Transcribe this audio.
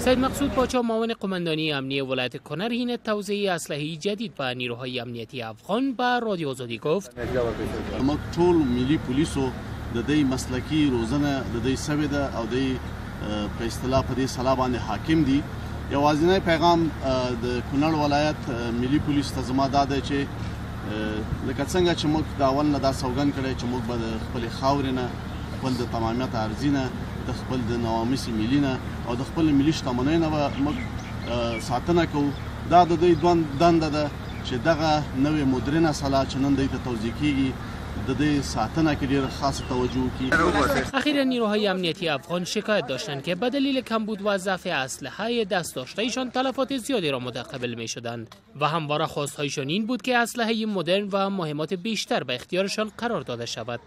سید مقصود پاچا معاون قماندانی امنیه ولایت کنر هین توزیع اسلحه جدید به نیروهای امنیتی افغان به رادیو آزادی گفت ما ټول ملي پولیسو د دې مسلکی روزنه د دې سوي ده او د په اصطلاح په دې سلا باندې حاکم دي. یوازینی پیغام د کونړ ولایت ملي پولیس ته زما دا ده چې لکه څنګه چې موږ د اول نه دا سوګند کړی چې موږ به د خپل خاورې نه خپل د تمامیت ارزي نه د خپل د نواميس ملي نه او د خپل ملي شتمنۍ نه به موږ ساتنه کوو. دا د دوی دنده ده چې دغه نوې مدرنه سلا چې نن دوی ته توزیع کیږي د دې ساتنه کې ډېر خاص توجه وکړي. اخیرا نیروهای امنیتی افغان شکایت داشتند که به دلیل کمبود و ضعف اسلحه دست داشته‌ایشان تلفات زیادی را متقبل می‌شدند و همواره خواست‌هایشان این بود که اسلحه مدرن و مهمات بیشتر به اختیارشان قرار داده شود.